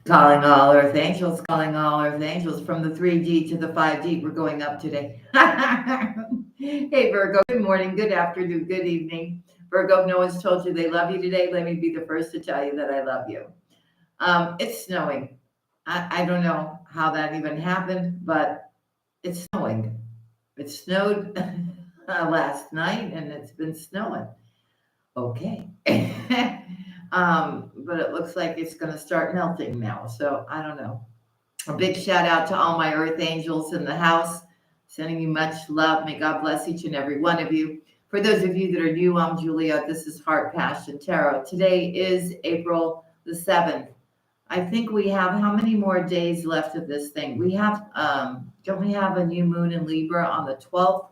Calling all earth angels, calling all earth angels from the 3D to the 5D. We're going up today. Hey, Virgo, good morning, good afternoon, good evening. Virgo, if no one's told you they love you today, let me be the first to tell you that I love you. It's snowing. I don't know how that even happened, but it's snowing. It snowed last night and it's been snowing. Okay. But it looks like it's going to start melting now. So I don't know. A big shout out to all my earth angels in the house. Sending you much love. May God bless each and every one of you. For those of you that are new, I'm Julia. This is Heart Passion Tarot. Today is April the 7th. I think we have how many more days left of this thing? We have, don't we have a new moon in Libra on the 12th?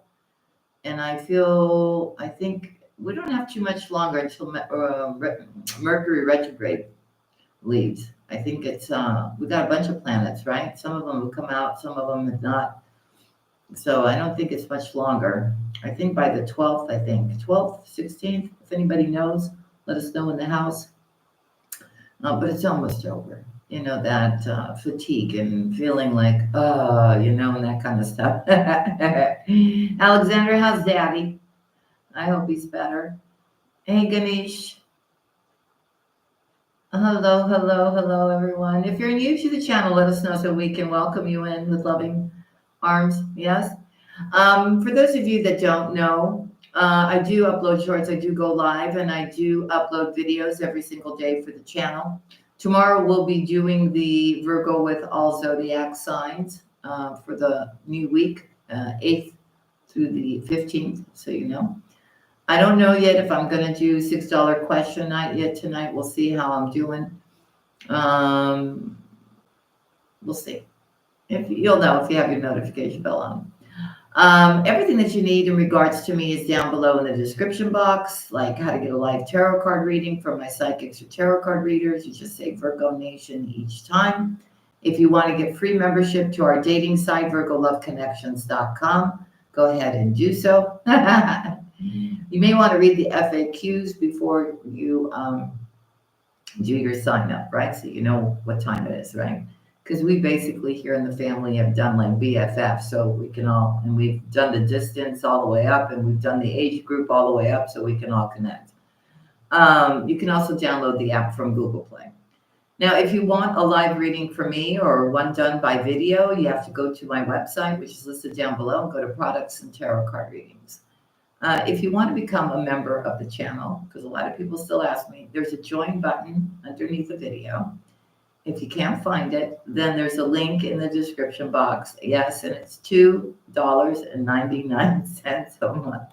And I think we don't have too much longer until Mercury retrograde leaves. I think it's, we got a bunch of planets, right? Some of them have come out, some of them have not. So I don't think it's much longer. I think by the 12th, 12th, 16th, if anybody knows, let us know in the house. But it's almost over. You know, that fatigue and feeling like, and that kind of stuff. Alexander, how's Daddy? I hope he's better. Hey, Ganesh. Hello, everyone. If you're new to the channel, let us know so we can welcome you in with loving arms. Yes. For those of you that don't know, I do upload shorts. I do go live, and I do upload videos every single day for the channel. Tomorrow we'll be doing the Virgo with all zodiac signs for the new week, 8th through the 15th, so you know. I don't know yet if I'm going to do $6 question night yet tonight. We'll see how I'm doing. We'll see. If you'll know if you have your notification bell on. Everything that you need in regards to me is down below in the description box, like how to get a live tarot card reading from my psychics or tarot card readers. You just say Virgo Nation each time. If you want to get free membership to our dating site, VirgoLoveConnections.com, go ahead and do so. You may want to read the FAQs before you do your sign up, right? So you know what time it is, right? Because we basically here in the family have done like BFF, so we can all, and we've done the distance all the way up, and we've done the age group all the way up, so we can all connect. You can also download the app from Google Play. Now, if you want a live reading from me or one done by video, you have to go to my website, which is listed down below, and go to products and tarot card readings. If you want to become a member of the channel, because a lot of people still ask me, there's a join button underneath the video. If you can't find it, then there's a link in the description box. Yes, and it's $2.99 a month.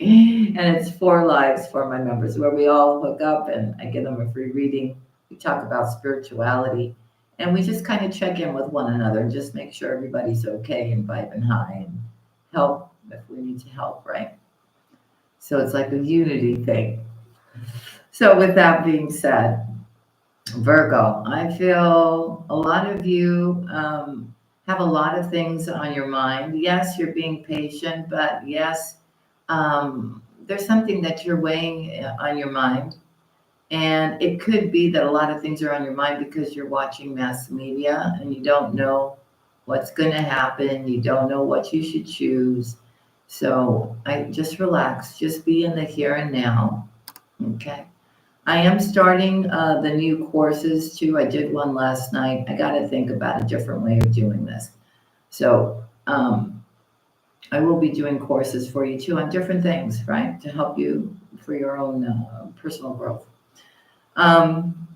And it's 4 lives for my members where we all hook up and I give them a free reading. We talk about spirituality and we just kind of check in with one another and just make sure everybody's okay and vibing high and help if we need to help, right? So it's like a unity thing. So with that being said, Virgo, I feel a lot of you have a lot of things on your mind. Yes, you're being patient, but yes, there's something that you're weighing on your mind. And it could be that a lot of things are on your mind because you're watching mass media and you don't know what's going to happen. You don't know what you should choose. So I just relax, just be in the here and now. Okay. I am starting the new courses too. I did one last night. I got to think about a different way of doing this. So I will be doing courses for you too on different things, right? To help you for your own personal growth.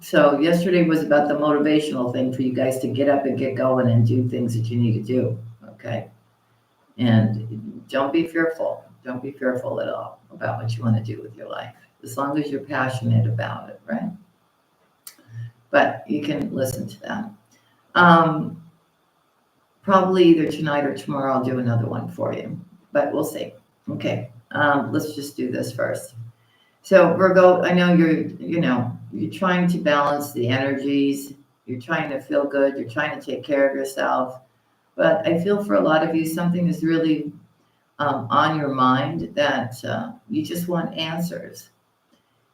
So yesterday was about the motivational thing for you guys to get up and get going and do things that you need to do. Okay. And don't be fearful. Don't be fearful at all about what you want to do with your life, as long as you're passionate about it, right? But you can listen to that. Probably either tonight or tomorrow I'll do another one for you, but we'll see. Okay, let's just do this first. So Virgo, I know you're trying to balance the energies. You're trying to feel good. You're trying to take care of yourself. But I feel for a lot of you, something is really on your mind that you just want answers.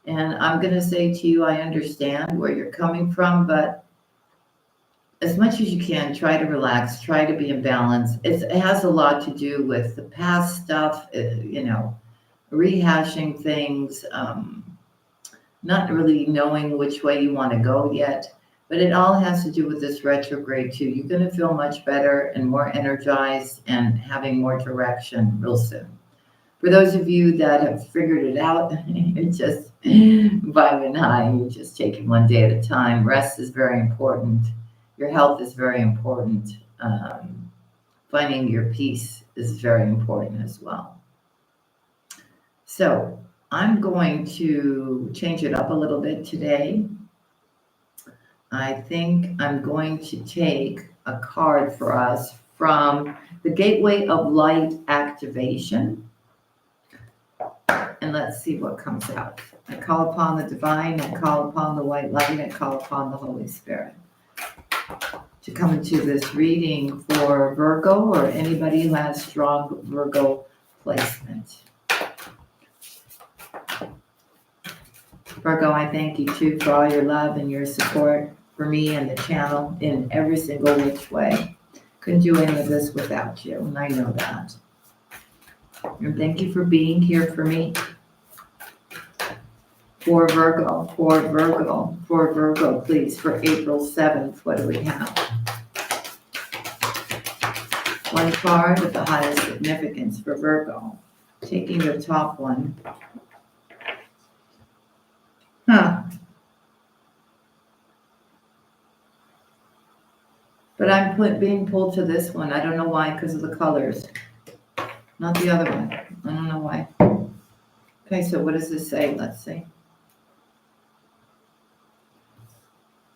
And I'm going to say to you, I understand where you're coming from, but as much as you can, try to relax, try to be in balance. It has a lot to do with the past stuff, rehashing things, not really knowing which way you want to go yet. But it all has to do with this retrograde too. You're going to feel much better and more energized and having more direction real soon. For those of you that have figured it out, you're just vibing high. You're just taking one day at a time. Rest is very important. Your health is very important. Finding your peace is very important as well. So I'm going to change it up a little bit today. I think I'm going to take a card for us from the Gateway of Light Activation. And let's see what comes out. I call upon the divine, I call upon the white light, I call upon the Holy Spirit to come into this reading for Virgo or anybody who has strong Virgo placement. Virgo, I thank you too for all your love and your support for me and the channel in every single which way. Couldn't do any of this without you, and I know that. And thank you for being here for me. For Virgo, please, for April 7th, what do we have? One card of the highest significance for Virgo. Taking the top one. But I'm being pulled to this one. I don't know why, because of the colors. Not the other one. I don't know why. Okay, so what does this say? Let's see.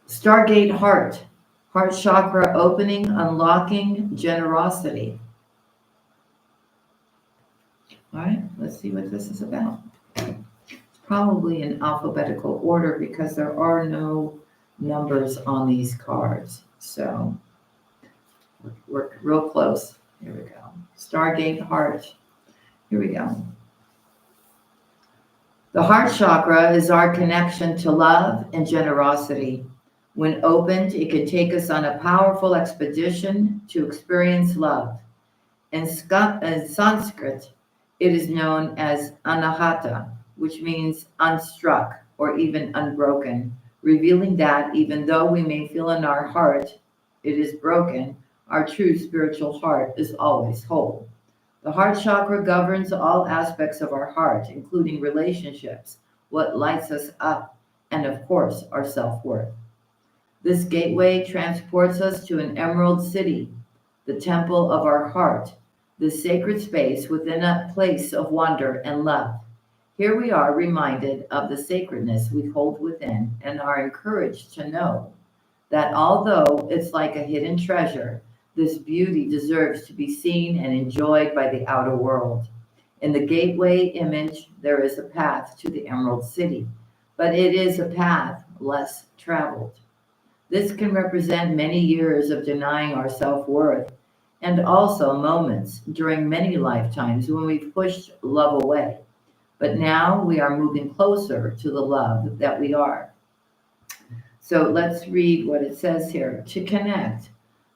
Stargate Heart. Heart chakra opening, unlocking generosity. All right, let's see what this is about. It's probably in alphabetical order because there are no numbers on these cards. So we're real close. Here we go. Stargate Heart. Here we go. The heart chakra is our connection to love and generosity. When opened, it could take us on a powerful expedition to experience love. In Sanskrit, it is known as anahata, which means unstruck or even unbroken, revealing that even though we may feel in our heart it is broken, our true spiritual heart is always whole. The heart chakra governs all aspects of our heart, including relationships, what lights us up, and of course, our self-worth. This gateway transports us to an emerald city, the temple of our heart, the sacred space within a place of wonder and love. Here we are reminded of the sacredness we hold within and are encouraged to know that although it's like a hidden treasure, this beauty deserves to be seen and enjoyed by the outer world. In the gateway image, there is a path to the Emerald City, but it is a path less traveled. This can represent many years of denying our self-worth and also moments during many lifetimes when we've pushed love away. But now we are moving closer to the love that we are. So let's read what it says here. To connect,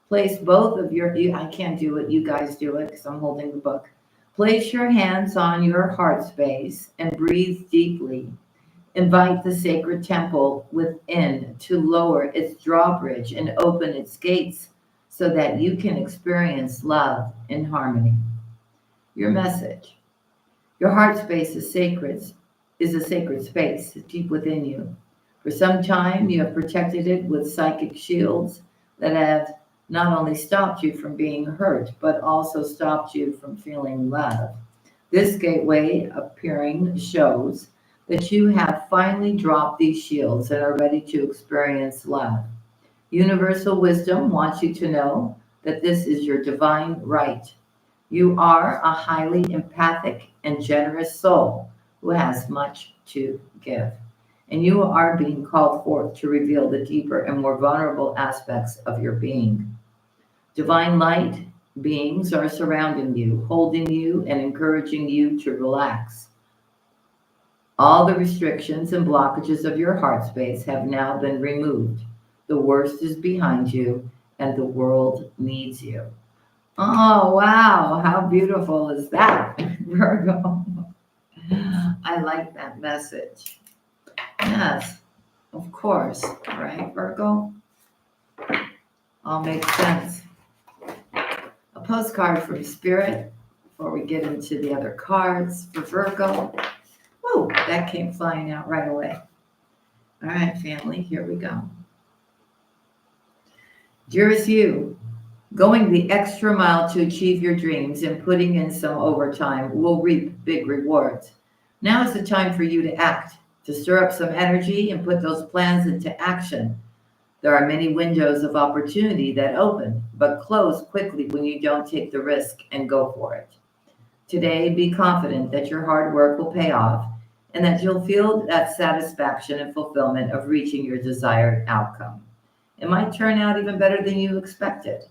place both of I can't do it, you guys do it because I'm holding the book. Place your hands on your heart space and breathe deeply. Invite the sacred temple within to lower its drawbridge and open its gates so that you can experience love in harmony. Your message. Your heart space is a sacred space deep within you. For some time, you have protected it with psychic shields that have not only stopped you from being hurt, but also stopped you from feeling love. This gateway appearing shows that you have finally dropped these shields and are ready to experience love. Universal wisdom wants you to know that this is your divine right. You are a highly empathic and generous soul who has much to give. And you are being called forth to reveal the deeper and more vulnerable aspects of your being. Divine light beings are surrounding you, holding you, and encouraging you to relax. All the restrictions and blockages of your heart space have now been removed. The worst is behind you, and the world needs you. Oh, wow. How beautiful is that, Virgo? I like that message. Yes, of course. Right, Virgo? All makes sense. A postcard from Spirit before we get into the other cards for Virgo. Woo, that came flying out right away. All right, family, here we go. Dearest you, going the extra mile to achieve your dreams and putting in some overtime will reap big rewards. Now is the time for you to act, to stir up some energy and put those plans into action. There are many windows of opportunity that open, but close quickly when you don't take the risk and go for it. Today, be confident that your hard work will pay off and that you'll feel that satisfaction and fulfillment of reaching your desired outcome. It might turn out even better than you expected.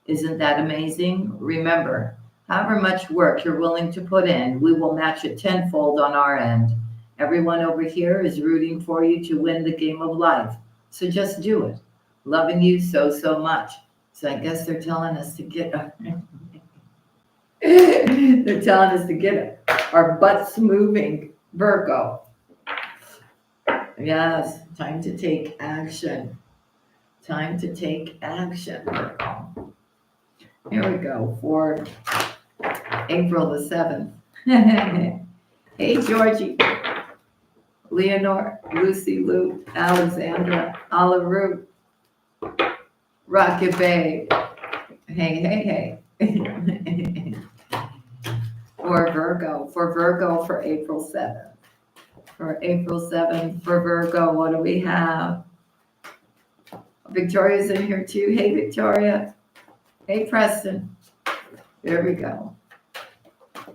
Isn't that amazing? Remember, however much work you're willing to put in, we will match it tenfold on our end. Everyone over here is rooting for you to win the game of life. So just do it. Loving you so, so much. So I guess they're telling us to get they're telling us to get our butts moving, Virgo. Yes, time to take action. Time to take action, Virgo. Here we go for April the 7th. Hey, Georgie, Leonore, Lucy, Lou, Alexandra, Olaru, Rocket Bay. Hey, hey. For Virgo for April 7th. For April 7th, for Virgo, what do we have? Victoria's in here too. Hey, Victoria. Hey, Preston. There we go.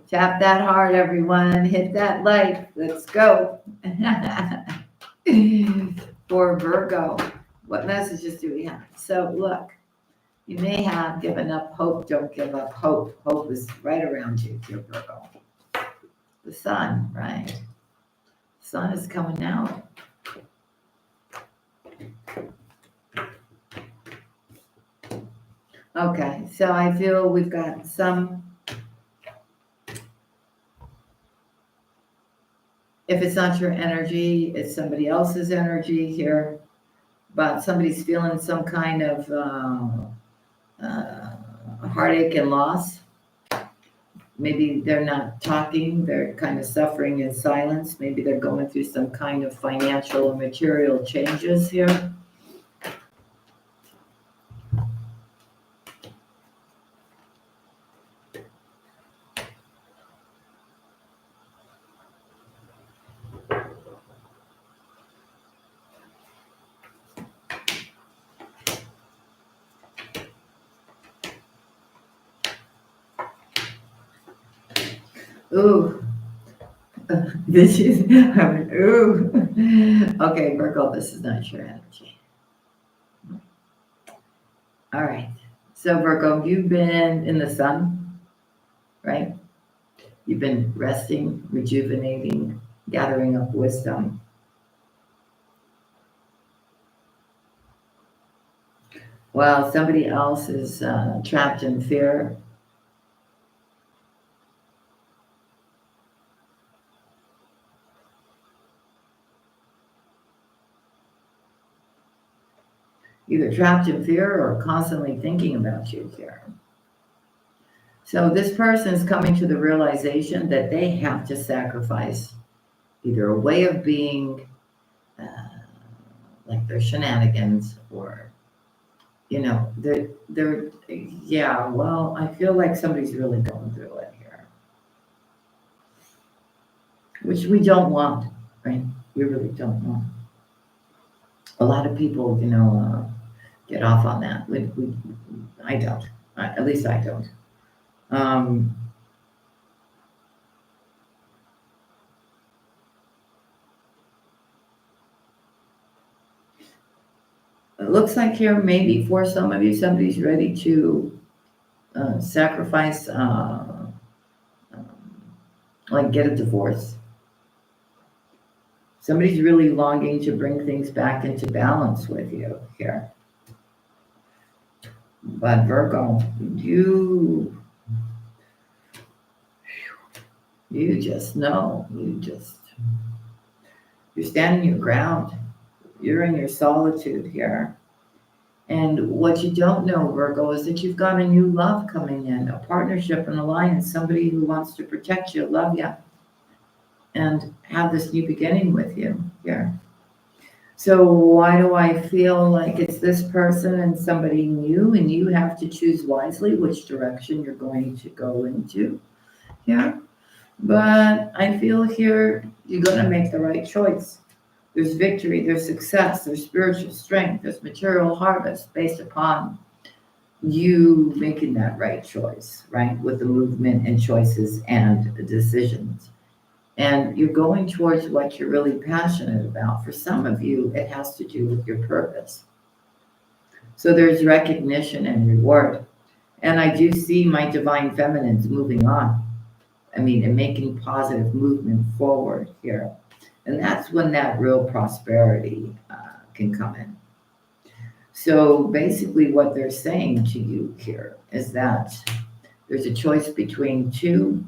Tap that heart, everyone. Hit that like. Let's go. For Virgo, what messages do we have? So look, you may have given up hope. Don't give up hope. Hope is right around you, dear Virgo. The sun, right? The sun is coming out. Okay, so I feel we've got some, if it's not your energy, it's somebody else's energy here, but somebody's feeling some kind of heartache and loss. Maybe they're not talking, they're kind of suffering in silence. Maybe they're going through some kind of financial or material changes here. Ooh, this is, ooh. Okay, Virgo, this is not your energy. All right. So, Virgo, you've been in the sun, right? You've been resting, rejuvenating, gathering up wisdom. While somebody else is trapped in fear. Either trapped in fear or constantly thinking about you here. So this person is coming to the realization that they have to sacrifice either a way of being, like their shenanigans, or, you know, yeah, well, I feel like somebody's really going through it here, which we don't want, right? We really don't want. A lot of people, you know, get off on that. I don't. At least I don't. It looks like here, maybe for some of you, somebody's ready to sacrifice, like get a divorce. Somebody's really longing to bring things back into balance with you here. But Virgo, you just know. You're standing your ground. You're in your solitude here. And what you don't know, Virgo, is that you've got a new love coming in, a partnership, an alliance, somebody who wants to protect you, love you, and have this new beginning with you here. So why do I feel like it's this person and somebody new, and you have to choose wisely which direction you're going to go into here? But I feel here you're going to make the right choice. There's victory, there's success, there's spiritual strength, there's material harvest based upon you making that right choice, right? With the movement and choices and decisions. And you're going towards what you're really passionate about. For some of you, it has to do with your purpose. So there's recognition and reward. And I do see my divine feminines moving on. And making positive movement forward here. And that's when that real prosperity can come in. So basically what they're saying to you here is that there's a choice between two.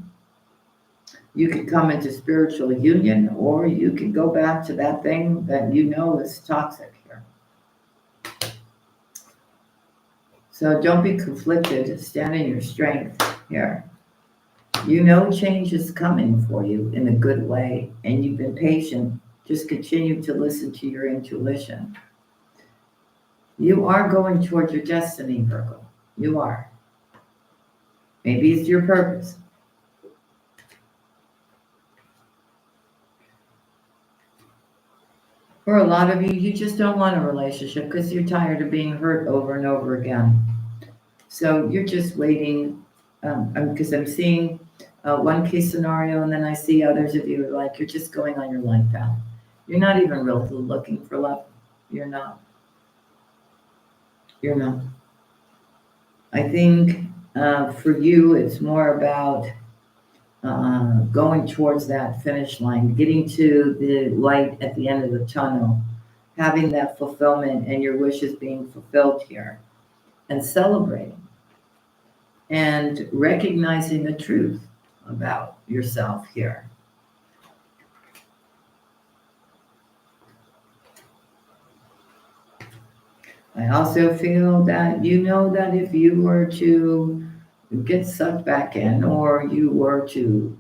You could come into spiritual union, or you could go back to that thing that you know is toxic here. So don't be conflicted. Stand in your strength here. You know change is coming for you in a good way, and you've been patient. Just continue to listen to your intuition. You are going towards your destiny, Virgo. You are. Maybe it's your purpose. For a lot of you, you just don't want a relationship because you're tired of being hurt over and over again. So you're just waiting, because I'm seeing one case scenario, and then I see others of you like you're just going on your life path. You're not even really looking for love. You're not. I think for you, it's more about going towards that finish line, getting to the light at the end of the tunnel, having that fulfillment and your wishes being fulfilled here, and celebrating and recognizing the truth about yourself here. I also feel that you know that if you were to get sucked back in, or you were to,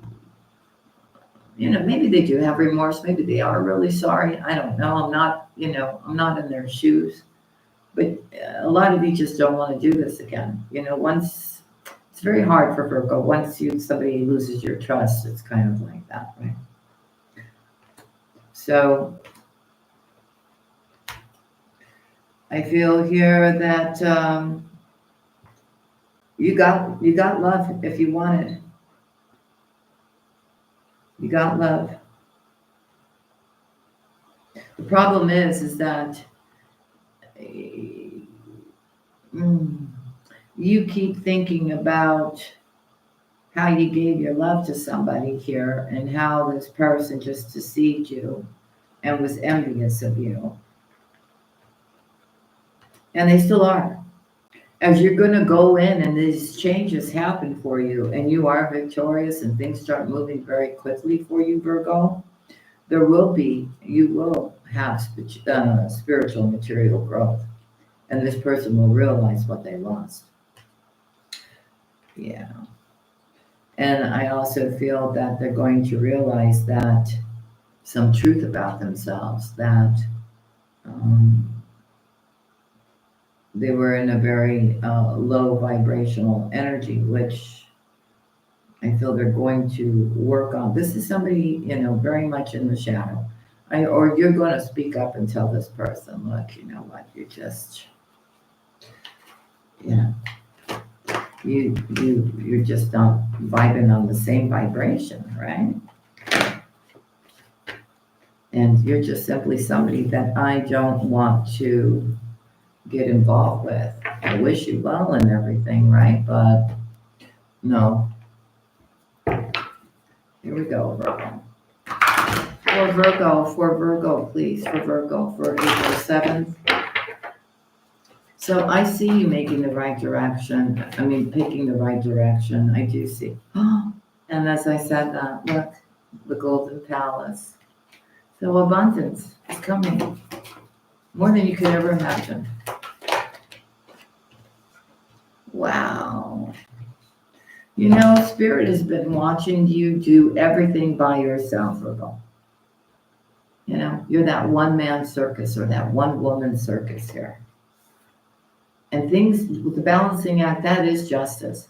maybe they do have remorse, maybe they are really sorry. I don't know. I'm not in their shoes. But a lot of you just don't want to do this again. Once it's very hard for Virgo. Once somebody loses your trust, it's kind of like that, right? So I feel here that you got love if you want it. You got love. The problem is that you keep thinking about how you gave your love to somebody here and how this person just deceived you and was envious of you. And they still are. As you're going to go in and these changes happen for you and you are victorious and things start moving very quickly for you, Virgo, you will have spiritual material growth. And this person will realize what they lost. Yeah. And I also feel that they're going to realize that some truth about themselves, that they were in a very low vibrational energy, which I feel they're going to work on. This is somebody, very much in the shadow. Or you're going to speak up and tell this person, look, you know what, you're just, you're just not vibing on the same vibration, right? And you're just simply somebody that I don't want to get involved with. I wish you well and everything, right? But no. Here we go, Virgo. For Virgo, please. For Virgo, for April 7th. So I see you making the right direction. I mean, picking the right direction. I do see. And as I said that, look, the Golden Palace. So abundance is coming. More than you could ever imagine. Wow. You know, Spirit has been watching you do everything by yourself, Virgo. You know, you're that one-man circus or that one-woman circus here. And things, with the balancing act, that is justice.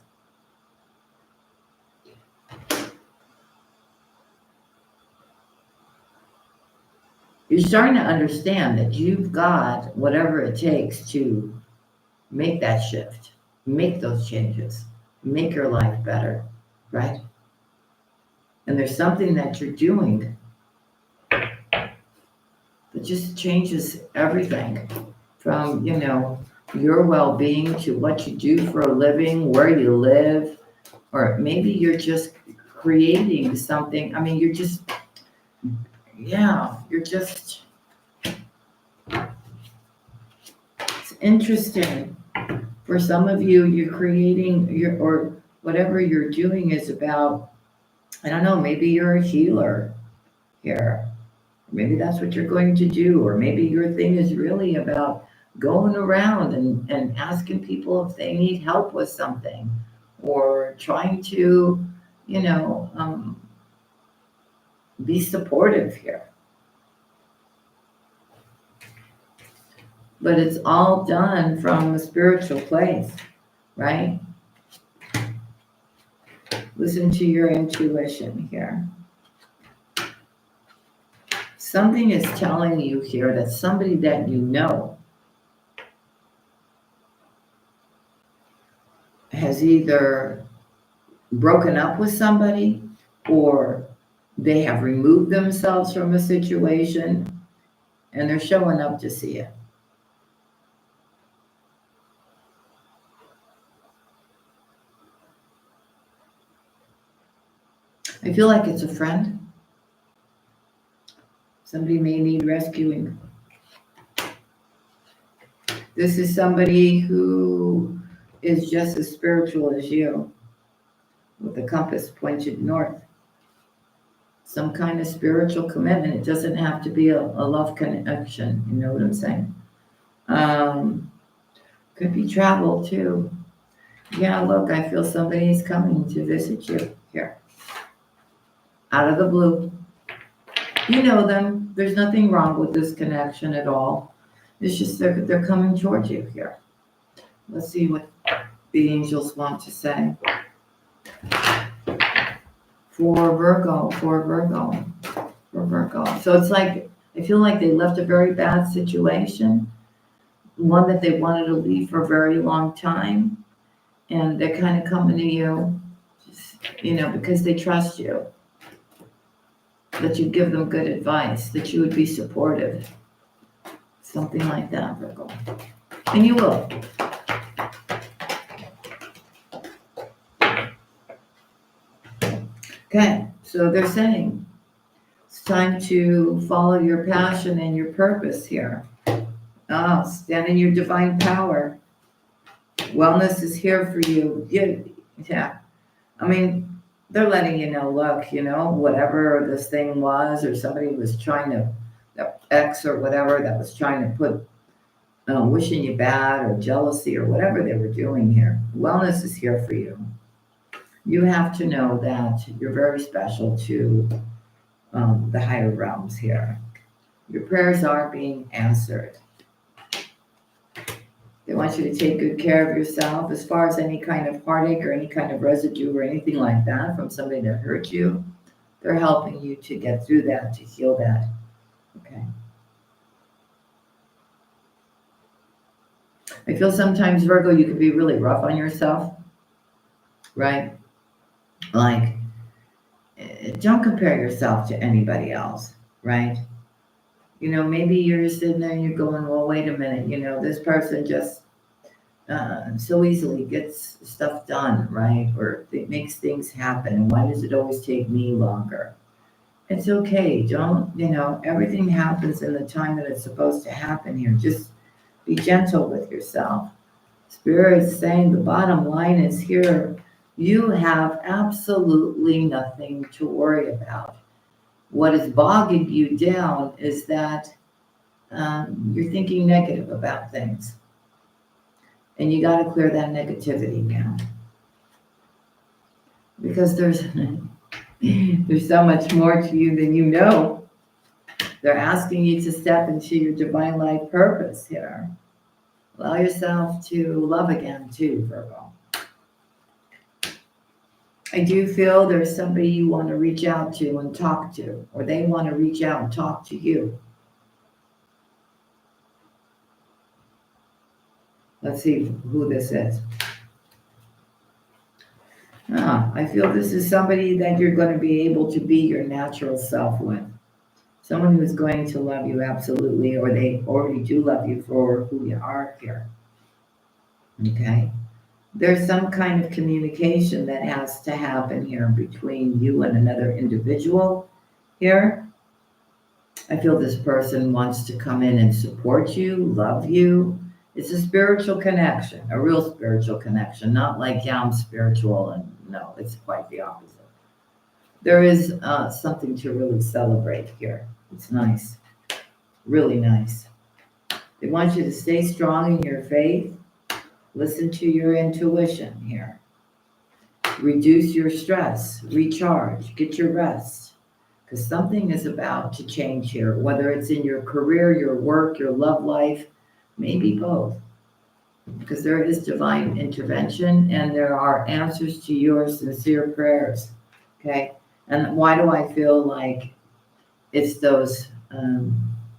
You're starting to understand that you've got whatever it takes to make that shift, make those changes, make your life better, right? And there's something that you're doing that just changes everything from, you know, your well-being to what you do for a living, where you live, or maybe you're just creating something. I mean, you're just, yeah, you're just, it's interesting. For some of you, you're creating your, or whatever you're doing is about, I don't know, maybe you're a healer here. Maybe that's what you're going to do. Or maybe your thing is really about going around and asking people if they need help with something or trying to, you know, be supportive here. But it's all done from a spiritual place, right? Listen to your intuition here. Something is telling you here that somebody that you know has either broken up with somebody or they have removed themselves from a situation and they're showing up to see it. I feel like it's a friend. Somebody may need rescuing. This is somebody who is just as spiritual as you, with the compass pointed north. Some kind of spiritual commitment. It doesn't have to be a love connection. You know what I'm saying? Could be travel too. Yeah, look, I feel somebody's coming to visit you here. Out of the blue. You know them. There's nothing wrong with this connection at all. It's just they're coming towards you here. Let's see what the angels want to say. For Virgo. So it's like, I feel like they left a very bad situation, one that they wanted to leave for a very long time. And they're kind of coming to you, just, you know, because they trust you. That you give them good advice, that you would be supportive. Something like that, Virgo. And you will. Okay, so they're saying it's time to follow your passion and your purpose here. Stand in your divine power. Wellness is here for you. Yeah. I mean, they're letting you know, look, you know, whatever this thing was, or somebody was trying to, ex or whatever, that was trying to put, wishing you bad or jealousy or whatever they were doing here. Wellness is here for you. You have to know that you're very special to the higher realms here. Your prayers are being answered. They want you to take good care of yourself as far as any kind of heartache or any kind of residue or anything like that from somebody that hurt you. They're helping you to get through that, to heal that. Okay. I feel sometimes, Virgo, you can be really rough on yourself, right? Like, don't compare yourself to anybody else, right? You know, maybe you're sitting there and you're going, well, wait a minute, you know, this person just so easily gets stuff done, right? Or it makes things happen. And why does it always take me longer? It's okay. Don't, you know, everything happens in the time that it's supposed to happen here. Just Be gentle with yourself. Spirit is saying the bottom line is here. You have absolutely nothing to worry about. What is bogging you down is that you're thinking negative about things. And you got to clear that negativity now. Because there's so much more to you than you know. They're asking you to step into your divine life purpose here. Allow yourself to love again too, Virgo. I do feel there's somebody you want to reach out to and talk to, or they want to reach out and talk to you. Let's see who this is. I feel this is somebody that you're going to be able to be your natural self with. Someone who's going to love you absolutely, or they already do love you for who you are here. Okay? There's some kind of communication that has to happen here between you and another individual here. I feel this person wants to come in and support you, love you. It's a spiritual connection, a real spiritual connection, not like, yeah, I'm spiritual, and no, it's quite the opposite. There is something to really celebrate here. It's nice, really nice. They want you to stay strong in your faith. Listen to your intuition here. Reduce your stress, recharge, get your rest. Because something is about to change here, whether it's in your career, your work, your love life, maybe both. Because there is divine intervention and there are answers to your sincere prayers. Okay? And why do I feel like it's those,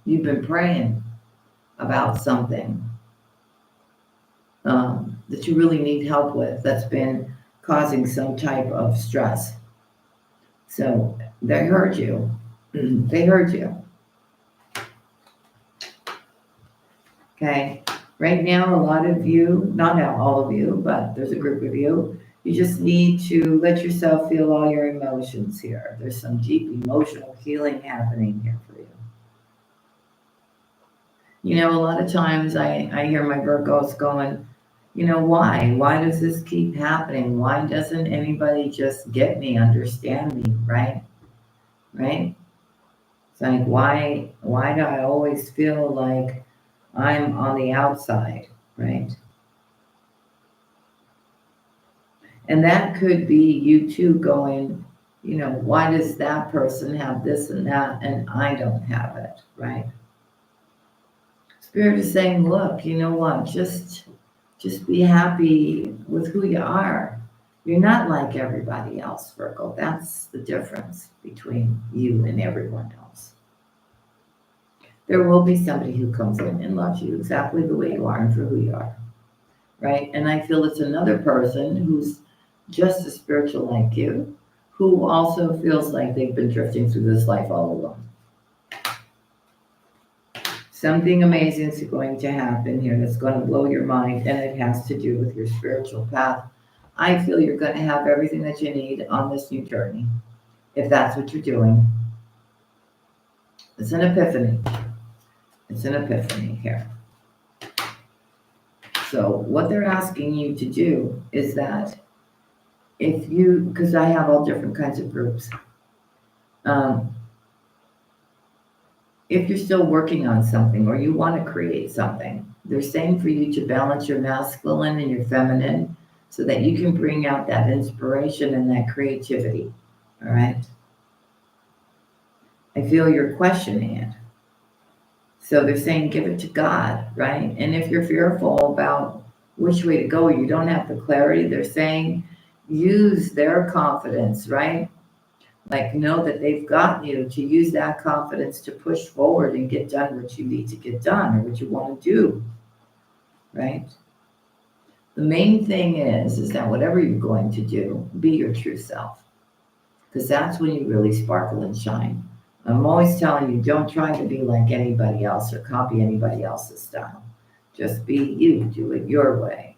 you've been praying about something that you really need help with that's been causing some type of stress. So they heard you. They heard you. Okay. Right now, a lot of you, not all of you, but there's a group of you, you just need to let yourself feel all your emotions here. There's some deep emotional healing happening here for you. You know, a lot of times I hear my Virgos going, you know, why? Why does this keep happening? Why doesn't anybody just get me, understand me, right? Right? It's like, why do I always feel like I'm on the outside, right? And that could be you too going, you know, why does that person have this and that and I don't have it, right? Spirit is saying, look, you know what, just be happy with who you are. You're not like everybody else, Virgo. That's the difference between you and everyone else. There will be somebody who comes in and loves you exactly the way you are and for who you are, right? And I feel it's another person who's just as spiritual like you, who also feels like they've been drifting through this life all alone. Something amazing is going to happen here that's going to blow your mind, and it has to do with your spiritual path. I feel you're going to have everything that you need on this new journey, if that's what you're doing. It's an epiphany. It's an epiphany here. So what they're asking you to do is that if you, because I have all different kinds of groups, if you're still working on something or you want to create something, they're saying for you to balance your masculine and your feminine so that you can bring out that inspiration and that creativity. All right? I feel you're questioning it. So they're saying give it to God, right? And if you're fearful about which way to go, you don't have the clarity, they're saying use their confidence, right? Like know that they've got you to use that confidence to push forward and get done what you need to get done or what you want to do, right? The main thing is that whatever you're going to do, be your true self, because that's when you really sparkle and shine. I'm always telling you, don't try to be like anybody else or copy anybody else's style. Just be you, do it your way.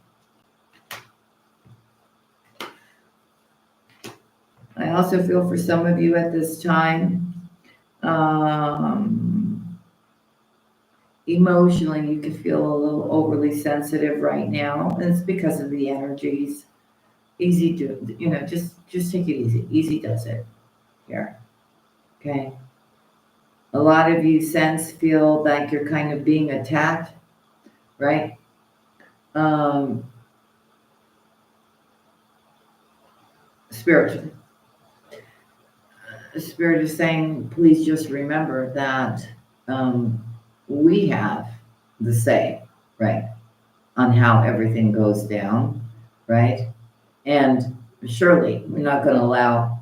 I also feel for some of you at this time, Emotionally, you could feel a little overly sensitive right now, and it's because of the energies. Easy to, just take it easy. Easy does it here. Okay. A lot of you feel like you're kind of being attacked, right? Um, Spiritually. The spirit is saying, please just remember that um, we have the say, right, on how everything goes down, right? And surely we're not going to allow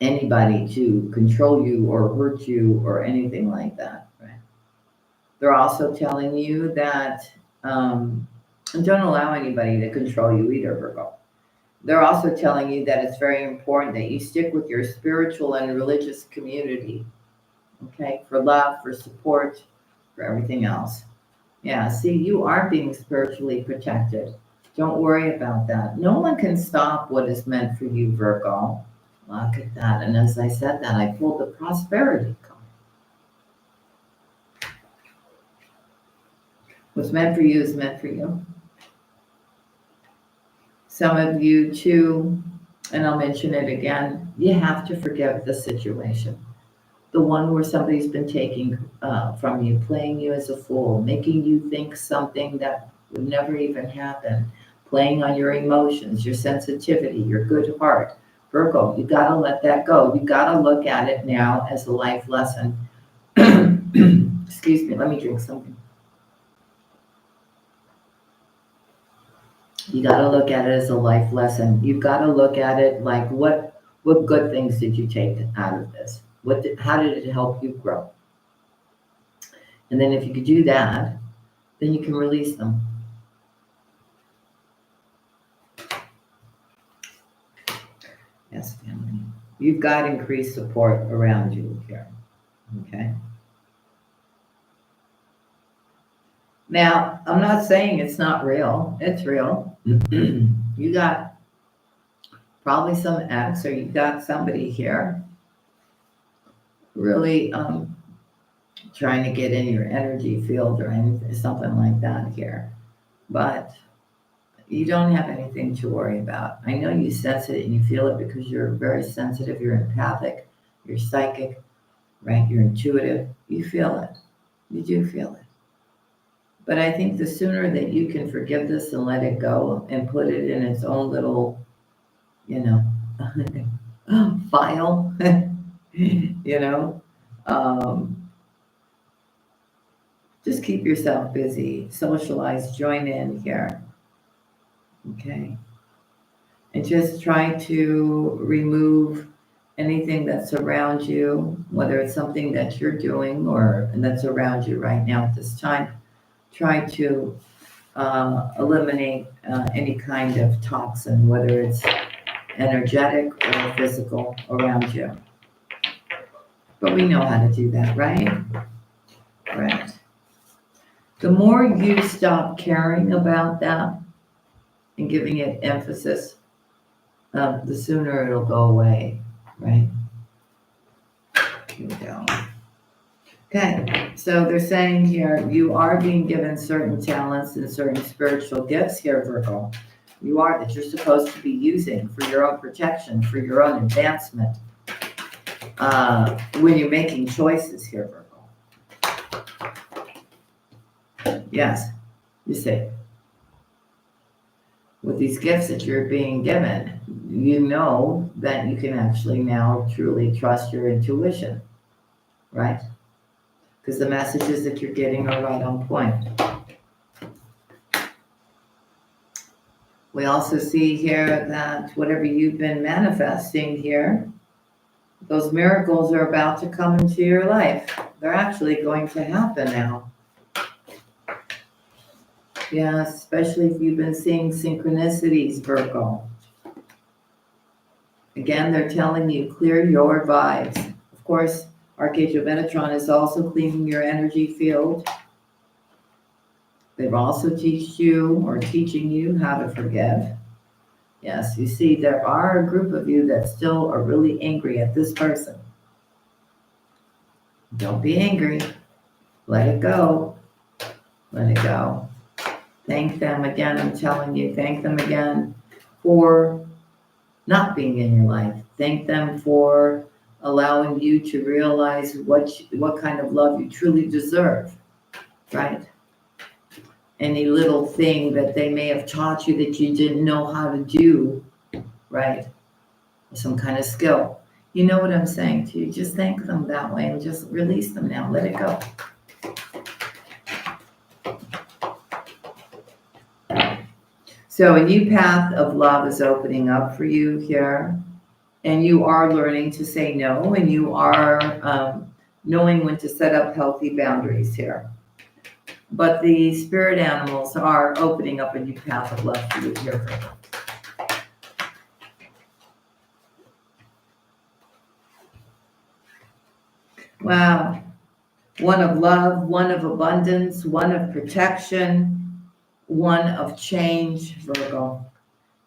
anybody to control you or hurt you or anything like that, right? They're also telling you that don't allow anybody to control you either, Virgo. They're also telling you that it's very important that you stick with your spiritual and religious community, okay, for love, for support, for everything else. Yeah, see, you are being spiritually protected. Don't worry about that. No one can stop what is meant for you, Virgo. Look at that. And as I said that, I pulled the prosperity card. What's meant for you is meant for you. Some of you, too, and I'll mention it again, you have to forgive the situation. The one where somebody's been taking from you, playing you as a fool, making you think something that would never even happen, playing on your emotions, your sensitivity, your good heart. Virgo, you got to let that go. You got to look at it now as a life lesson. Excuse me, let me drink something. You got to look at it as a life lesson. You've got to look at it like what good things did you take out of this? How did it help you grow? And then if you could do that, then you can release them. Yes, family. You've got increased support around you here. Okay. Now, I'm not saying it's not real. It's real. You got probably some ex, or you got somebody here really trying to get in your energy field or anything, something like that here. But you don't have anything to worry about. I know you sense it and you feel it because you're very sensitive, you're empathic, you're psychic, right? You're intuitive. You feel it. You do feel it. But I think the sooner that you can forgive this and let it go and put it in its own little, you know, file, you know, just keep yourself busy, socialize, join in here, okay? And just try to remove anything that's around you, whether it's something that you're doing or that's around you right now at this time. Try to eliminate any kind of toxin, whether it's energetic or physical around you. But we know how to do that, right? Right. The more you stop caring about that and giving it emphasis, the sooner it'll go away, right? Here we go. Okay, so they're saying here, you are being given certain talents and certain spiritual gifts here, Virgo. You are, that you're supposed to be using for your own protection, for your own advancement, when you're making choices here, Virgo. Yes, you see. With these gifts that you're being given, you know that you can actually now truly trust your intuition, right? Because the messages that you're getting are right on point. We also see here that whatever you've been manifesting here, those miracles are about to come into your life. They're actually going to happen now. Yeah, especially if you've been seeing synchronicities, Virgo. Again, they're telling you, clear your vibes. Of course, Archangel Metatron is also cleaning your energy field. They've also teaching you how to forgive. Yes, you see, there are a group of you that still are really angry at this person. Don't be angry. Let it go. Let it go. Thank them again. I'm telling you, thank them again for not being in your life. Thank them for allowing you to realize what kind of love you truly deserve, right? Any little thing that they may have taught you that you didn't know how to do, right? Some kind of skill. You know what I'm saying to you. Just thank them that way and just release them now. Let it go. So a new path of love is opening up for you here. And you are learning to say no, and you are knowing when to set up healthy boundaries here. But the spirit animals are opening up a new path of love for you here. Wow. One of love, one of abundance, one of protection, one of change, Virgo.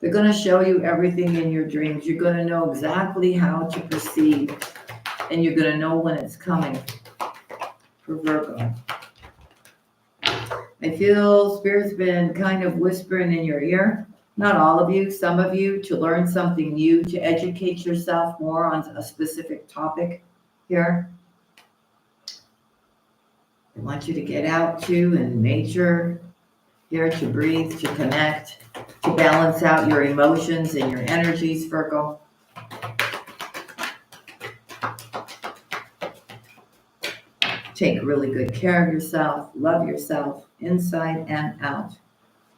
They're going to show you everything in your dreams. You're going to know exactly how to proceed, and you're going to know when it's coming for Virgo. I feel Spirit's been kind of whispering in your ear. Not all of you, some of you, to learn something new, to educate yourself more on a specific topic here. I want you to get out to in nature, here to breathe, to connect, to balance out your emotions and your energies, Virgo. Take really good care of yourself, love yourself, inside and out.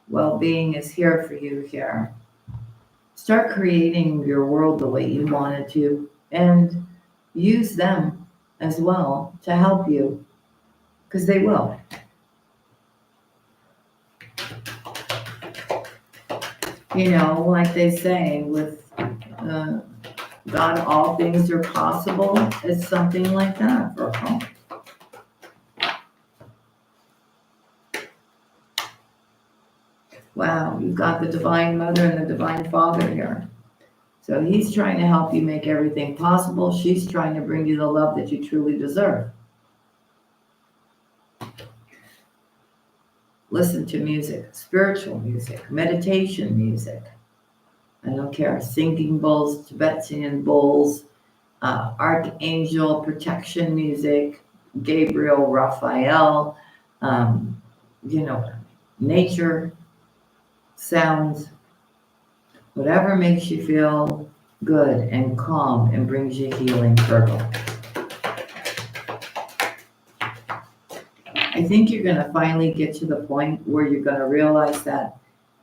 Well-being is here for you here. Start creating your world the way you want it to, and use them as well to help you, because they will. You know, like they say, with God, all things are possible. It's something like that, Virgo. Wow, you've got the Divine Mother and the Divine Father here. So he's trying to help you make everything possible. She's trying to bring you the love that you truly deserve. Listen to music, spiritual music, meditation music. I don't care, singing bowls, Tibetan bowls, archangel protection music, Gabriel, Raphael, nature sounds, whatever makes you feel good and calm and brings you healing, Virgo. I think you're going to finally get to the point where you're going to realize that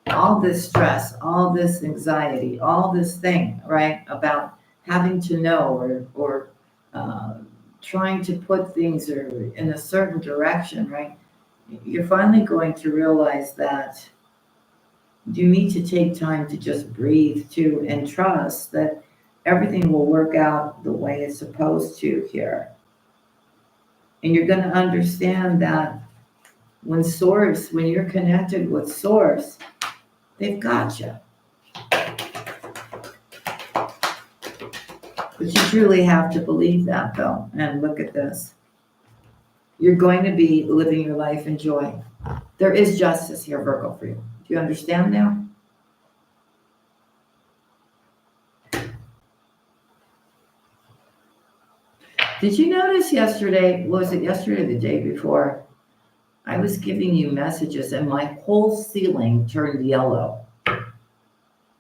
all this stress, all this anxiety, all this thing, right, about having to know or trying to put things in a certain direction, right, you're finally going to realize that you need to take time to just breathe too and trust that everything will work out the way it's supposed to here. And you're going to understand that when you're connected with Source, they've got you. But you truly have to believe that, though. And look at this. You're going to be living your life in joy. There is justice here, Virgo, for you. Do you understand now? Did you notice yesterday, was it yesterday or the day before? I was giving you messages and my whole ceiling turned yellow.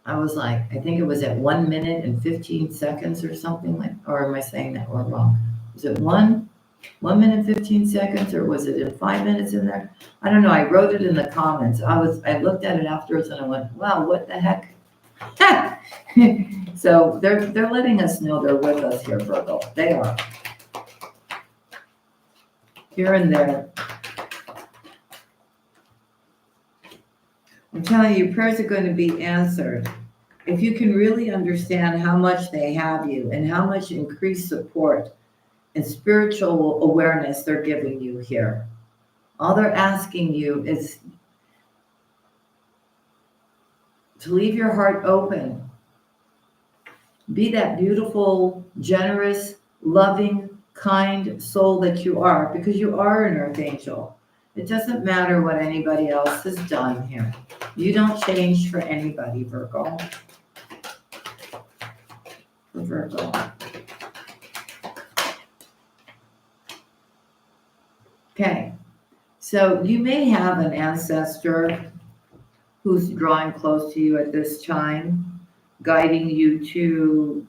I was like, I think it was at 1 minute and 15 seconds or something like, or am I saying that wrong? Was it 1 minute, 15 seconds, or was it in 5 minutes in there? I don't know. I wrote it in the comments. I looked at it afterwards and I went, wow, what the heck? So they're letting us know they're with us here, Virgo. They are. Here and there. I'm telling you, prayers are going to be answered. If you can really understand how much they have you and how much increased support and spiritual awareness they're giving you here. All they're asking you is to leave your heart open. Be that beautiful, generous, loving, kind soul that you are, because you are an earth angel. It doesn't matter what anybody else has done here. You don't change for anybody, Virgo. For Virgo. Okay, so you may have an ancestor who's drawing close to you at this time, guiding you to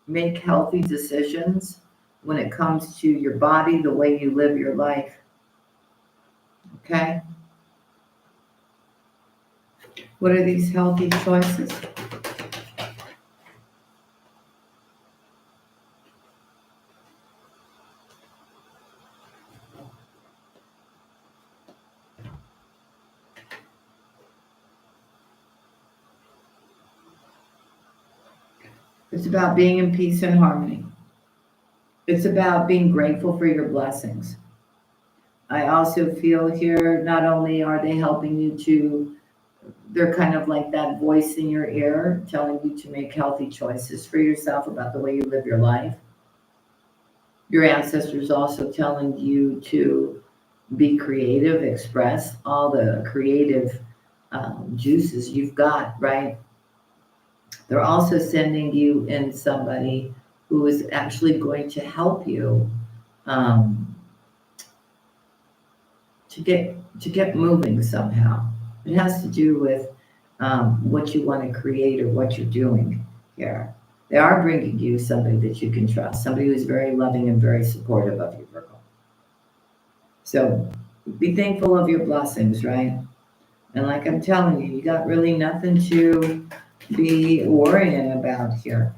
make healthy decisions when it comes to your body, the way you live your life. Okay? What are these healthy choices? It's about being in peace and harmony. It's about being grateful for your blessings. I also feel here, not only are they helping you to, they're kind of like that voice in your ear telling you to make healthy choices for yourself about the way you live your life. Your ancestors also telling you to be creative, express all the creative juices you've got, right? They're also sending you in somebody who is actually going to help you um, to get moving somehow. It has to do with what you want to create or what you're doing here. They are bringing you somebody that you can trust, somebody who's very loving and very supportive of you, Virgo. So be thankful of your blessings, right? And like I'm telling you, you got really nothing to be worrying about here.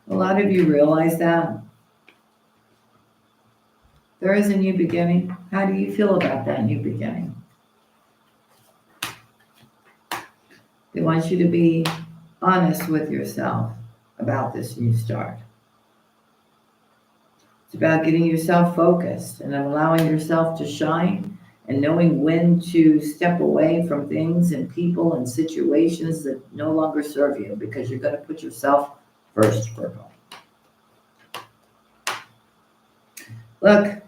A lot of you realize that there is a new beginning. How do you feel about that new beginning? They want you to be honest with yourself about this new start. It's about getting yourself focused and allowing yourself to shine and knowing when to step away from things and people and situations that no longer serve you, because you're going to put yourself first, Virgo. Look,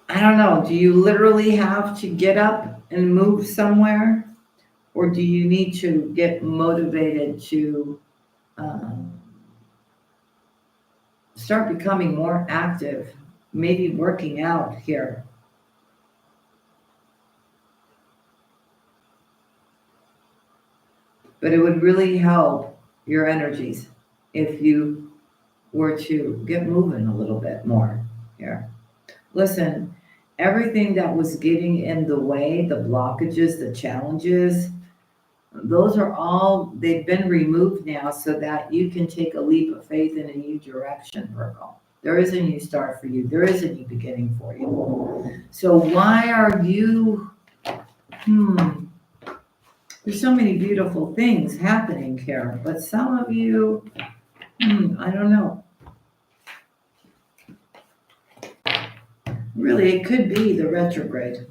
I don't know. Do you literally have to get up and move somewhere? Or do you need to get motivated to start becoming more active, maybe working out here? But it would really help your energies if you were to get moving a little bit more here. Listen, everything that was getting in the way, the blockages, the challenges, those are all, they've been removed now so that you can take a leap of faith in a new direction, Virgo. There is a new start for you. There is a new beginning for you. So why are you, there's so many beautiful things happening here, but some of you, I don't know. Really, it could be the retrograde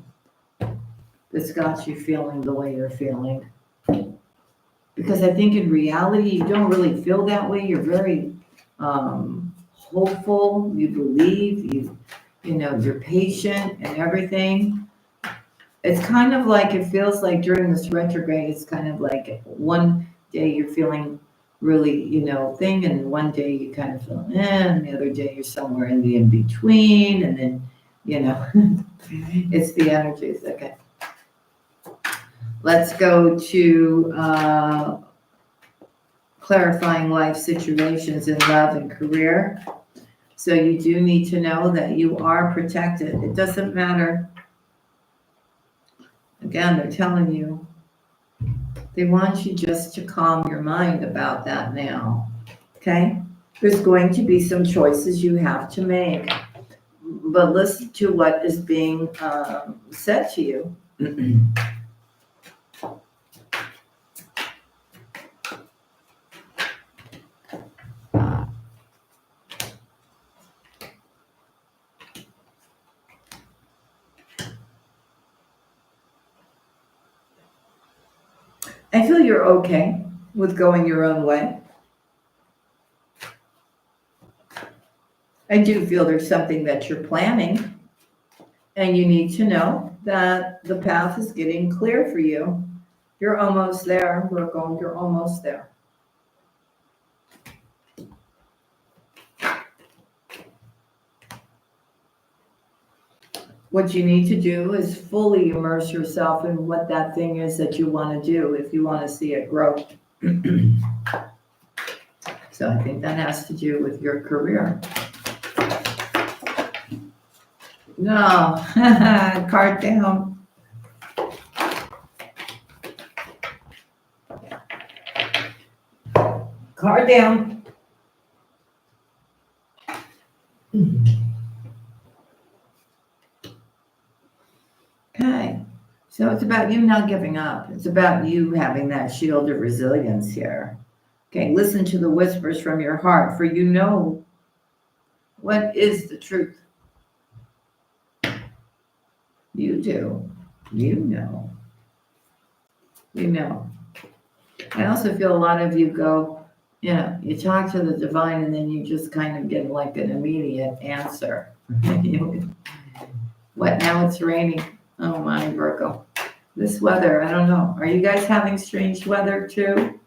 that's got you feeling the way you're feeling. Because I think in reality, you don't really feel that way. You're very hopeful. You believe. You're patient and everything. It's kind of like, it feels like during this retrograde, it's kind of like one day you're feeling really, thing, and one day you kind of feel, and the other day you're somewhere in the in between, and then, it's the energies. Okay. Let's go to clarifying life situations in love and career. So you do need to know that you are protected. It doesn't matter. Again, they're telling you, they want you just to calm your mind about that now. Okay? There's going to be some choices you have to make, but listen to what is being said to you. I feel you're okay with going your own way. I do feel there's something that you're planning, and you need to know that the path is getting clear for you. You're almost there, Virgo. You're almost there. What you need to do is fully immerse yourself in what that thing is that you want to do if you want to see it grow. So I think that has to do with your career. No, card down. Card down. Okay, so it's about you not giving up. It's about you having that shield of resilience here. Okay, listen to the whispers from your heart, for you know what is the truth. You do. You know. You know. I also feel a lot of you go, you talk to the divine and then you just kind of get like an immediate answer. What, now it's raining? Oh my, Virgo. This weather, I don't know. Are you guys having strange weather too?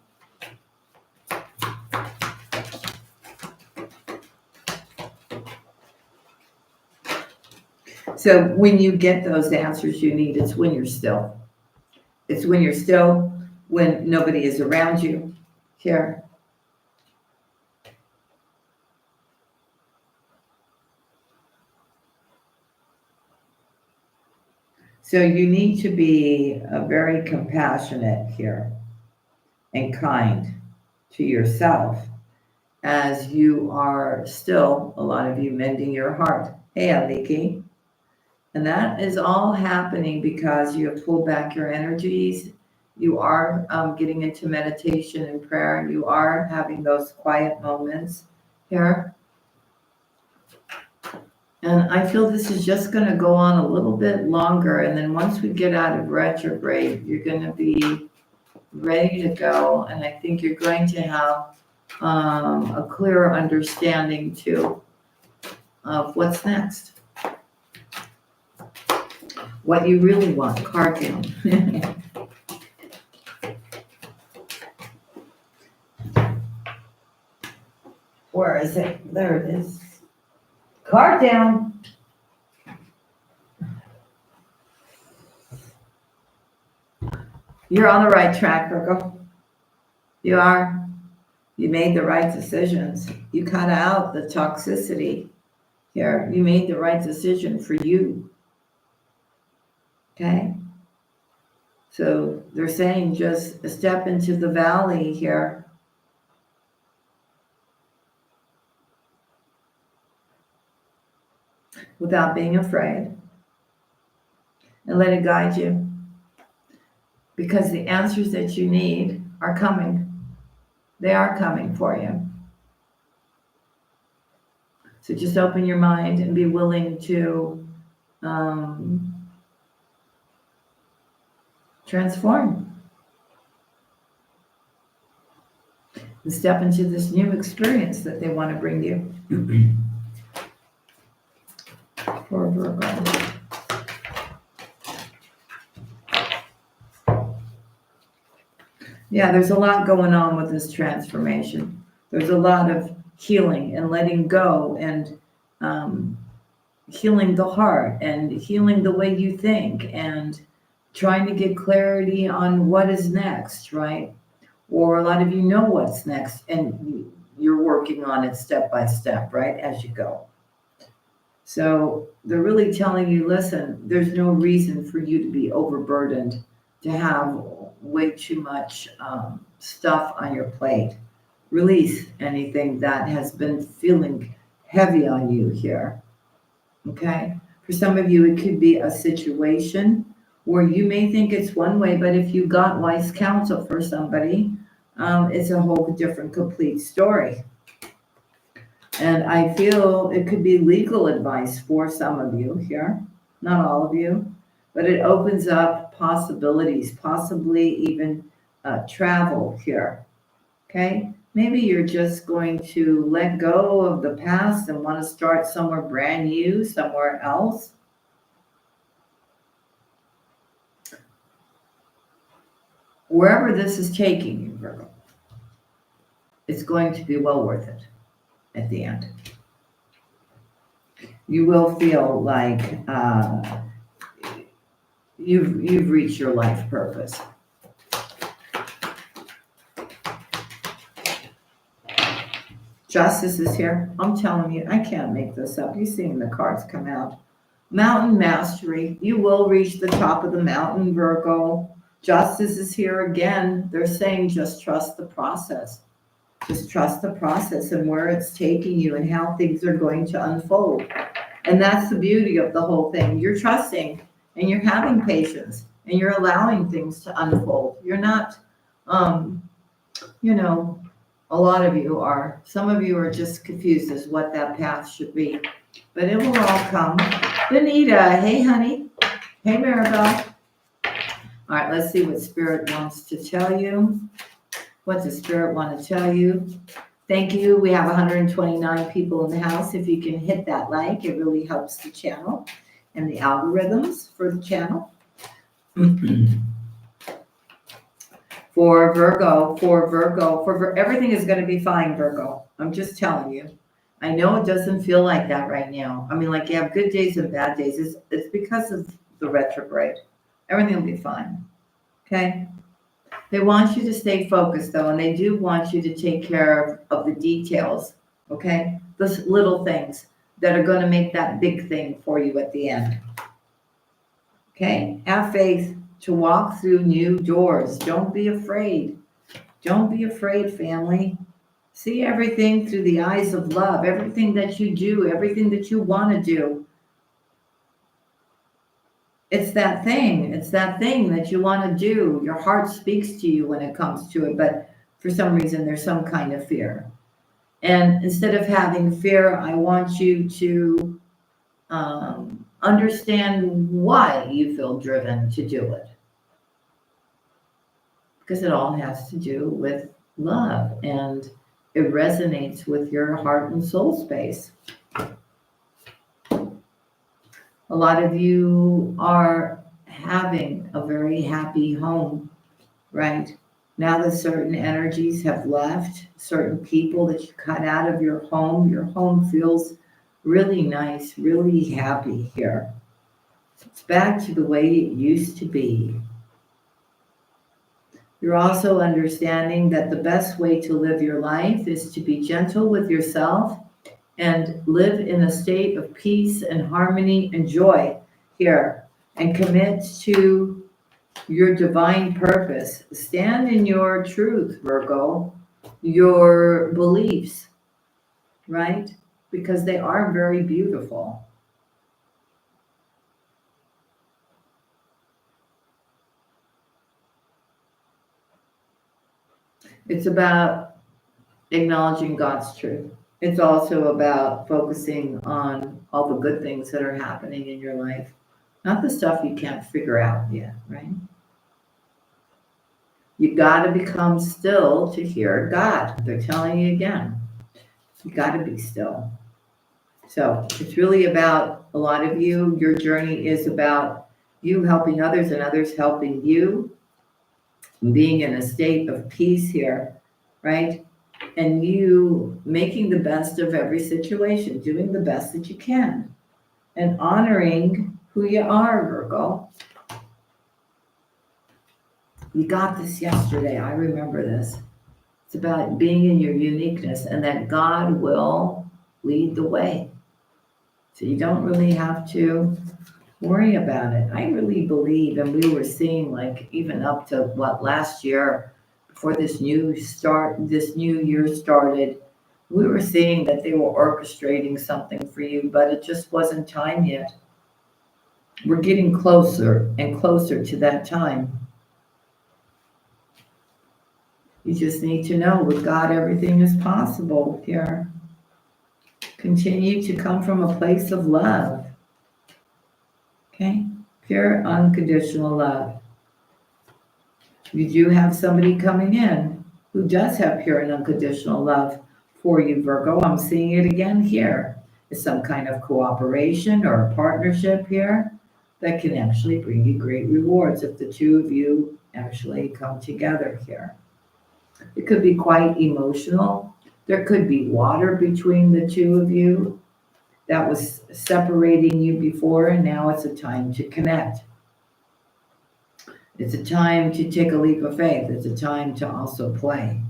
So when you get those answers you need, it's when you're still. It's when you're still, when nobody is around you. Here. So you need to be very compassionate here and kind to yourself as you are still, a lot of you, mending your heart. Hey, Aliki. And that is all happening because you have pulled back your energies. You are getting into meditation and prayer, and you are having those quiet moments here. And I feel this is just going to go on a little bit longer. And then once we get out of retrograde, you're going to be ready to go. And I think you're going to have a clearer understanding too of what's next. What you really want, card down. Where is it? There it is. Card down. You're on the right track, Virgo. You are. You made the right decisions. You cut out the toxicity here. You made the right decision for you. Okay? So they're saying just step into the valley here. Without being afraid. And let it guide you. Because the answers that you need are coming. They are coming for you. So just open your mind and be willing to transform. And step into this new experience that they want to bring you. For Virgo. Yeah, there's a lot going on with this transformation. There's a lot of healing and letting go and healing the heart and healing the way you think and trying to get clarity on what is next, right? Or a lot of you know what's next and you're working on it step by step, right, as you go. So they're really telling you, listen, there's no reason for you to be overburdened, to have way too much stuff on your plate. Release anything that has been feeling heavy on you here. Okay? For some of you, it could be a situation where you may think it's one way, but if you got wise counsel for somebody, it's a whole different, complete story. And I feel it could be legal advice for some of you here, not all of you, but it opens up possibilities, possibly even travel here. Okay? Maybe you're just going to let go of the past and want to start somewhere brand new, somewhere else. Wherever this is taking you, Virgo, it's going to be well worth it at the end. You will feel like you've reached your life purpose. Justice is here. I'm telling you, I can't make this up. You're seeing the cards come out. Mountain mastery. You will reach the top of the mountain, Virgo. Justice is here again. They're saying just trust the process. Just trust the process and where it's taking you and how things are going to unfold. And that's the beauty of the whole thing. You're trusting and you're having patience and you're allowing things to unfold. You're not, a lot of you are. Some of you are just confused as what that path should be. But it will all come. Benita, hey, honey. Hey, Maribel. All right, let's see what Spirit wants to tell you. What does Spirit want to tell you? Thank you. We have 129 people in the house. If you can hit that like, it really helps the channel and the algorithms for the channel. For Virgo, everything is going to be fine, Virgo. I'm just telling you. I know it doesn't feel like that right now. I mean, like you have good days and bad days. It's because of the retrograde. Everything will be fine. Okay? They want you to stay focused, though, and they do want you to take care of the details, okay? Those little things that are going to make that big thing for you at the end. Okay? Have faith to walk through new doors. Don't be afraid. Don't be afraid, family. See everything through the eyes of love. Everything that you do, everything that you want to do. It's that thing that you want to do. Your heart speaks to you when it comes to it, but for some reason there's some kind of fear. And instead of having fear, I want you to understand why you feel driven to do it. Because it all has to do with love, and it resonates with your heart and soul space. A lot of you are having a very happy home, right? Now that certain energies have left, certain people that you cut out of your home feels really nice, really happy here. It's back to the way it used to be. You're also understanding that the best way to live your life is to be gentle with yourself and live in a state of peace and harmony and joy here, and commit to your divine purpose. Stand in your truth, Virgo, your beliefs, right? Because they are very beautiful. It's about acknowledging God's truth. It's also about focusing on all the good things that are happening in your life, not the stuff you can't figure out yet, right? You got to become still to hear God. They're telling you again. You got to be still. So it's really about a lot of you. Your journey is about you helping others and others helping you, being in a state of peace here, right? And you making the best of every situation, doing the best that you can, and honoring who you are, Virgo. You got this yesterday. I remember this. It's about being in your uniqueness and that God will lead the way. So you don't really have to worry about it. I really believe, and we were seeing like even up to last year, before this new year started, we were seeing that they were orchestrating something for you, but it just wasn't time yet. We're getting closer and closer to that time. You just need to know with God everything is possible here. Continue to come from a place of love. Okay? Pure, unconditional love. You do have somebody coming in who does have pure and unconditional love for you, Virgo. I'm seeing it again here. It's some kind of cooperation or a partnership here that can actually bring you great rewards if the two of you actually come together here. It could be quite emotional. There could be water between the two of you that was separating you before, and now it's a time to connect. It's a time to take a leap of faith. It's a time to also play.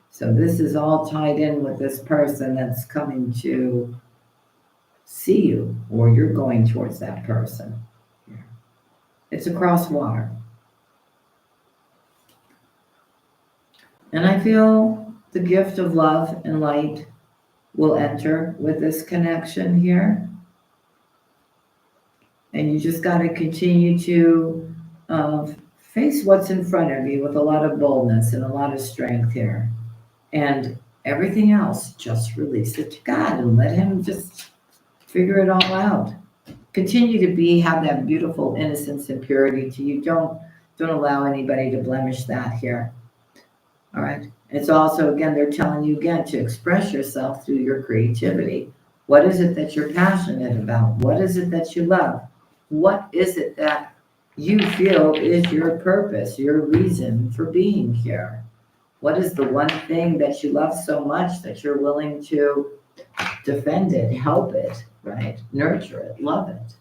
So this is all tied in with this person that's coming to see you, or you're going towards that person. It's across water. And I feel the gift of love and light will enter with this connection here. And you just got to continue to face what's in front of you with a lot of boldness and a lot of strength here. And everything else, just release it to God and let Him just figure it all out. Continue to have that beautiful innocence and purity to you. Don't allow anybody to blemish that here. All right. It's also, again, they're telling you again to express yourself through your creativity. What is it that you're passionate about? What is it that you love? What is it that you feel is your purpose, your reason for being here? What is the one thing that you love so much that you're willing to defend it, help it, right? Nurture it, love it.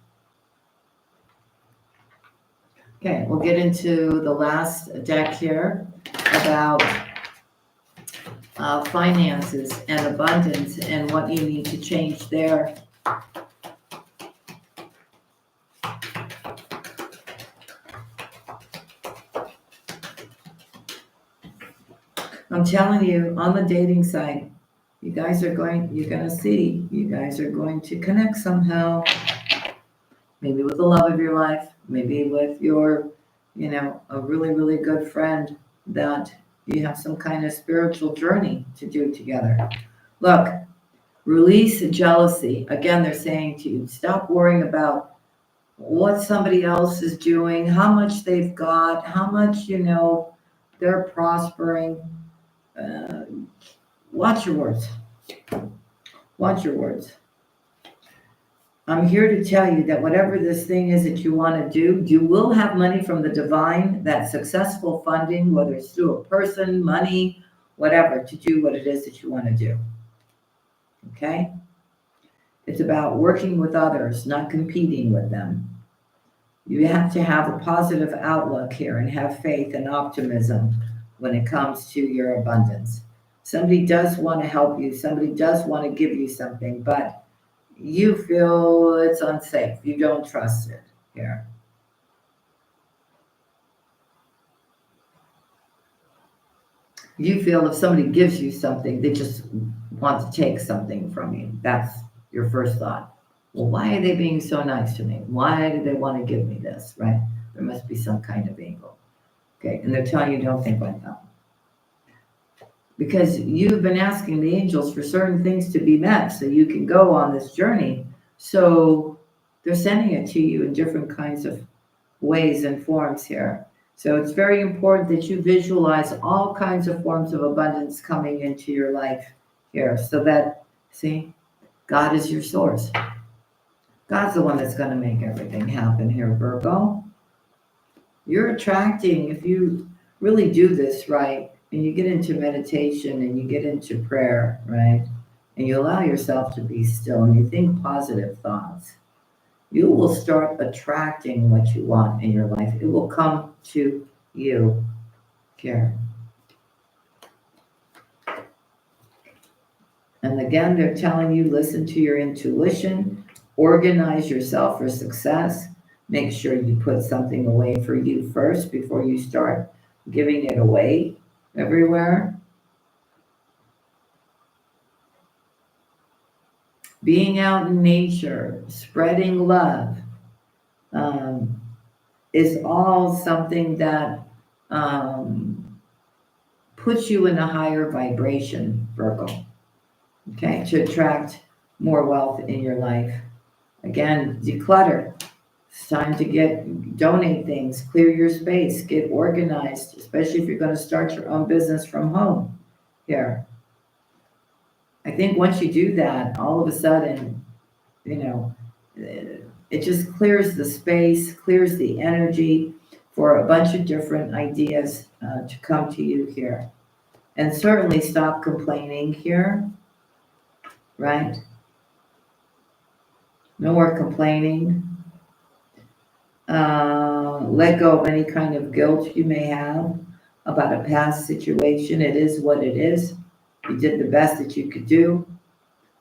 Okay, we'll get into the last deck here about finances and abundance and what you need to change there. I'm telling you, on the dating site, you're going to connect somehow. Maybe with the love of your life, maybe with your, a really, really good friend that you have some kind of spiritual journey to do together. Look, release jealousy. Again, they're saying to you, stop worrying about what somebody else is doing, how much they've got, how much, they're prospering. Watch your words. Watch your words. I'm here to tell you that whatever this thing is that you want to do, you will have money from the divine, that successful funding, whether it's through a person, money, whatever, to do what it is that you want to do. Okay? It's about working with others, not competing with them. You have to have a positive outlook here and have faith and optimism when it comes to your abundance. Somebody does want to help you. Somebody does want to give you something, but you feel it's unsafe. You don't trust it here. You feel if somebody gives you something, they just want to take something from you. That's your first thought. Well, why are they being so nice to me? Why do they want to give me this, right? There must be some kind of angle. Okay, and they're telling you don't think like that. Because you've been asking the angels for certain things to be met so you can go on this journey. So they're sending it to you in different kinds of ways and forms here. So it's very important that you visualize all kinds of forms of abundance coming into your life here so that, see, God is your source. God's the one that's going to make everything happen here, Virgo. You're attracting, if you really do this right, and you get into meditation and you get into prayer, right? And you allow yourself to be still and you think positive thoughts, you will start attracting what you want in your life. It will come to you, Karen. And again, they're telling you, listen to your intuition, organize yourself for success. Make sure you put something away for you first before you start giving it away everywhere. Being out in nature, spreading love, is all something that puts you in a higher vibration, Virgo, okay, to attract more wealth in your life. Again, declutter. It's time to donate things, clear your space, get organized, especially if you're going to start your own business from home here. I think once you do that, all of a sudden, you know, it just clears the space, clears the energy for a bunch of different ideas to come to you here. And certainly stop complaining here, right? No more complaining. Let go of any kind of guilt you may have about a past situation. It is what it is. You did the best that you could do.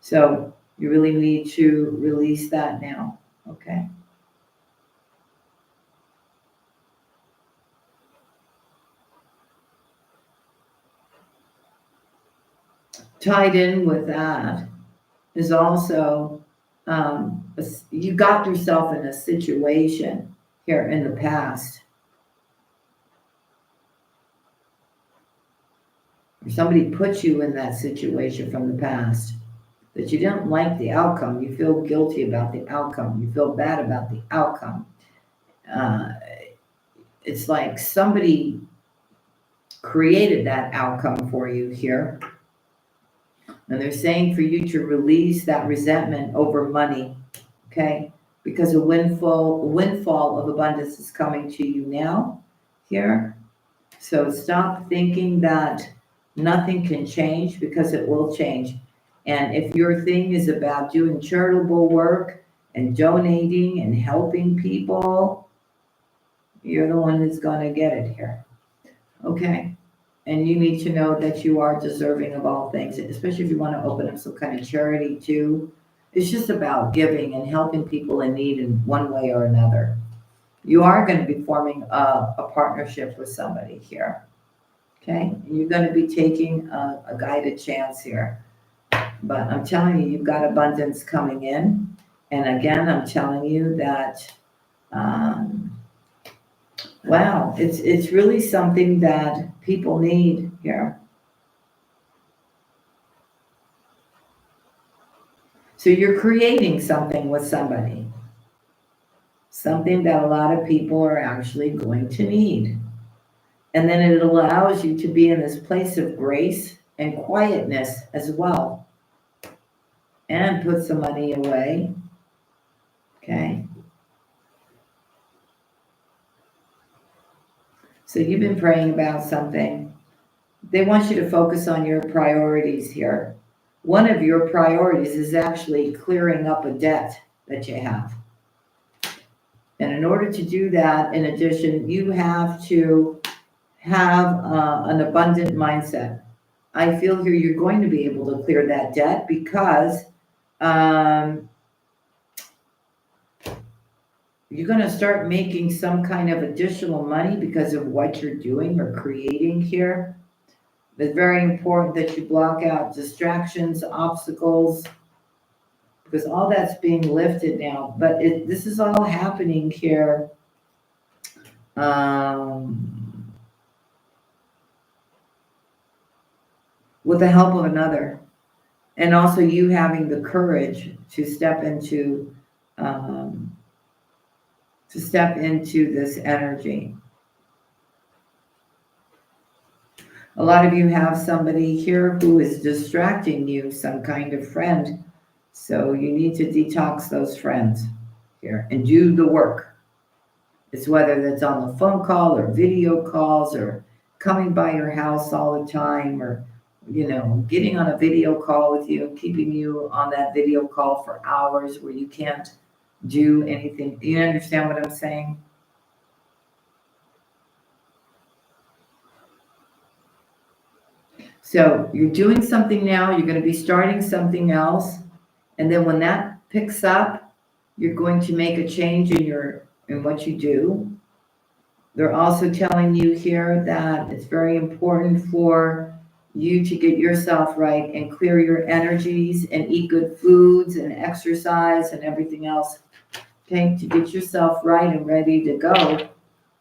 So you really need to release that now, okay? Tied in with that is also you got yourself in a situation here in the past, or somebody put you in that situation from the past that you didn't like the outcome. You feel guilty about the outcome. You feel bad about the outcome. It's like somebody created that outcome for you here. And they're saying for you to release that resentment over money, okay? Because a windfall of abundance is coming to you now here. So stop thinking that nothing can change, because it will change. And if your thing is about doing charitable work and donating and helping people, you're the one who's going to get it here. Okay? And you need to know that you are deserving of all things, especially if you want to open up some kind of charity too. It's just about giving and helping people in need in one way or another. You are going to be forming a partnership with somebody here. Okay? And you're going to be taking a guided chance here. But I'm telling you, you've got abundance coming in. And again, I'm telling you that, wow, it's really something that people need here. So you're creating something with somebody, something that a lot of people are actually going to need. And then it allows you to be in this place of grace and quietness as well. And put some money away. Okay. So you've been praying about something. They want you to focus on your priorities here. One of your priorities is actually clearing up a debt that you have. And in order to do that, in addition, you have to have an abundant mindset. I feel here you're going to be able to clear that debt because you're going to start making some kind of additional money because of what you're doing or creating here. It's very important that you block out distractions, obstacles, because all that's being lifted now. But this is all happening here with the help of another. And also you having the courage to step into this energy. A lot of you have somebody here who is distracting you, some kind of friend. So you need to detox those friends here and do the work. It's whether that's on the phone call or video calls or coming by your house all the time, or, getting on a video call with you, keeping you on that video call for hours where you can't do anything. You understand what I'm saying? So you're doing something now, you're going to be starting something else. And then when that picks up, you're going to make a change in what you do. They're also telling you here that it's very important for you to get yourself right and clear your energies and eat good foods and exercise and everything else. Okay, to get yourself right and ready to go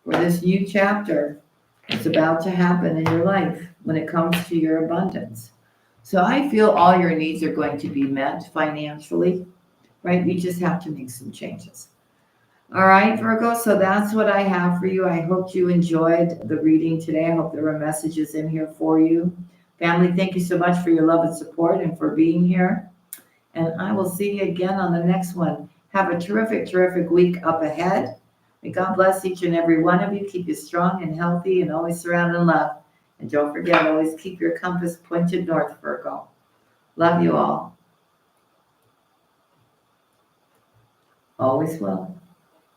for this new chapter that's about to happen in your life when it comes to your abundance. So I feel all your needs are going to be met financially, right? You just have to make some changes. All right, Virgo, so that's what I have for you. I hope you enjoyed the reading today. I hope there were messages in here for you. Family, thank you so much for your love and support and for being here. And I will see you again on the next one. Have a terrific, terrific week up ahead. May God bless each and every one of you. Keep you strong and healthy and always surrounded in love. And don't forget, always keep your compass pointed north, Virgo. Love you all. Always will.